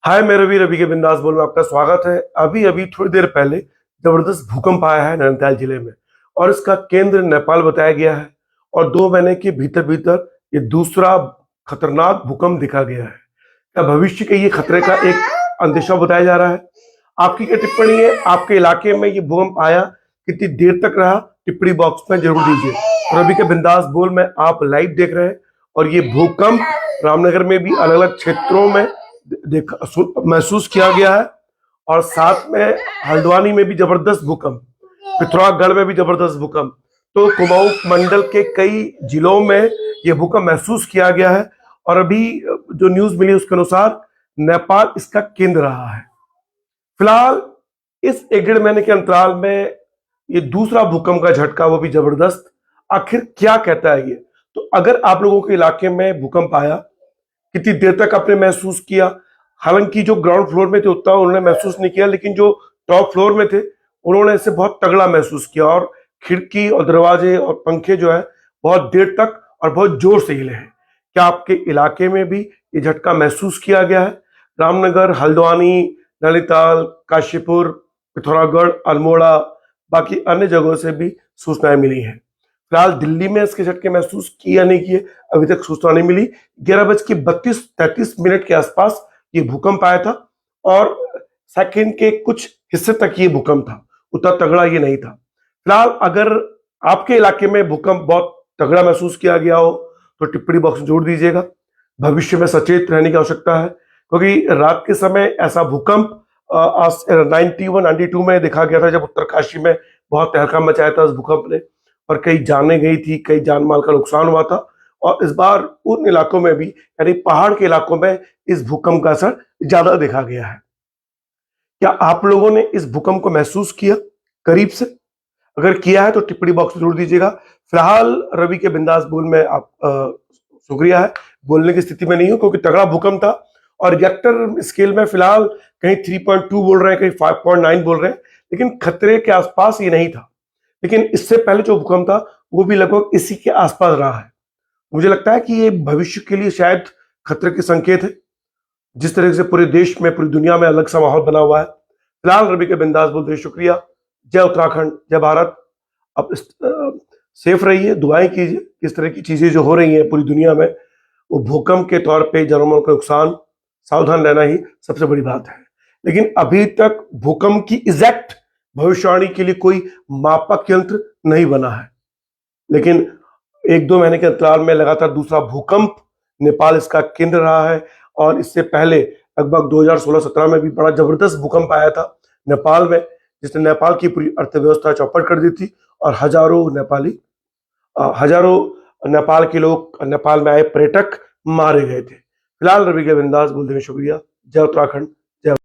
हाय मैं रवि रवि के बिंदास बोल में आपका स्वागत है। अभी अभी थोड़ी देर पहले जबरदस्त भूकंप आया है नैनीताल जिले में और इसका केंद्र नेपाल बताया गया है और 2 महीने के भीतर भीतर ये दूसरा खतरनाक भूकंप दिखा गया है। क्या भविष्य के ये खतरे का एक अंदेशा बताया जा रहा है? आपकी क्या टिप्पणी है? आपके इलाके में ये भूकंप आया कितनी देर तक रहा? टिप्पणी बॉक्स में जरूर दीजिए। रवि के बिंदास बोल में आप लाइव देख रहे हैं और ये भूकंप रामनगर में भी अलग अलग क्षेत्रों में महसूस किया गया है और साथ में हल्द्वानी में भी जबरदस्त भूकंप, पिथौरागढ़ में भी जबरदस्त भूकंप, तो कुमाऊं मंडल के कई जिलों में यह भूकंप महसूस किया गया है। और अभी जो न्यूज मिली उसके अनुसार नेपाल इसका केंद्र रहा है। फिलहाल इस 1 डेढ़ महीने के अंतराल में ये दूसरा भूकंप का झटका, वो भी जबरदस्त। आखिर क्या कहता है ये? तो अगर आप लोगों के इलाके में भूकंप आया, कितनी देर तक आपने महसूस किया? हालांकि जो ग्राउंड फ्लोर में थे उतना उन्होंने महसूस नहीं किया, लेकिन जो टॉप फ्लोर में थे उन्होंने इसे बहुत तगड़ा महसूस किया और खिड़की और दरवाजे और पंखे जो है बहुत देर तक और बहुत जोर से हिले हैं। क्या आपके इलाके में भी ये झटका महसूस किया गया है? रामनगर, हल्द्वानी, नैनीताल, काशीपुर, पिथौरागढ़, अल्मोड़ा, बाकी अन्य जगहों से भी सूचनाएं मिली हैं। फिलहाल दिल्ली में इसके झटके महसूस किए या नहीं किए अभी तक सूचना नहीं मिली। 11:32-33 के आसपास ये भूकंप आया था और सेकंड के कुछ हिस्से तक ये भूकंप था, उतना तगड़ा ये नहीं था। फिलहाल अगर आपके इलाके में भूकंप बहुत तगड़ा महसूस किया गया हो तो टिप्पणी बॉक्स में जोड़ दीजिएगा। भविष्य में सचेत रहने की आवश्यकता है क्योंकि रात के समय ऐसा भूकंप 91-92 में देखा गया था, जब उत्तरकाशी में बहुत तहलका मचाया था उस भूकंप ने और कई जानें गई थी, कई जान माल का नुकसान हुआ था। और इस बार उन इलाकों में भी, यानी पहाड़ के इलाकों में, इस भूकंप का असर ज्यादा देखा गया है। क्या आप लोगों ने इस भूकंप को महसूस किया करीब से? अगर किया है तो टिप्पणी बॉक्स में जरूर दीजिएगा। फिलहाल रवि के बिंदास बोल में आप शुक्रिया है, बोलने की स्थिति में नहीं हूं क्योंकि तगड़ा भूकंप था और रिएक्टर स्केल में फिलहाल कहीं 3.2 बोल रहे हैं, कहीं 5.9 बोल रहे हैं, लेकिन खतरे के आसपास ये नहीं था। लेकिन इससे पहले जो भूकंप था वो भी लगभग इसी के आसपास रहा है। मुझे लगता है कि ये भविष्य के लिए शायद खतरे के संकेत है। जिस तरह से पूरे देश में, पूरी दुनिया में अलग सा माहौल बना हुआ है। फिलहाल रवि के बिंदास बोलते शुक्रिया। जय उत्तराखंड, जय भारत। अब सेफ रहिए, दुआएं कीजिए। इस तरह की चीजें जो हो रही हैं पूरी दुनिया में, वो भूकंप के तौर पे जनमानव का नुकसान, सावधान रहना ही सबसे बड़ी बात है। लेकिन अभी तक भूकंप की एग्जैक्ट भविष्यवाणी के लिए कोई मापक यंत्र नहीं बना है, लेकिन 1-2 महीने के अंतराल में लगातार दूसरा भूकंप, नेपाल इसका केंद्र रहा है। और इससे पहले लगभग 2016-17 में भी बड़ा जबरदस्त भूकंप आया था नेपाल में, जिसने नेपाल की पूरी अर्थव्यवस्था चौपट कर दी थी और हजारों नेपाल के लोग, नेपाल में आए पर्यटक मारे गए थे। फिलहाल रवि के बिंदास बोलते हुए शुक्रिया। जय उत्तराखंड,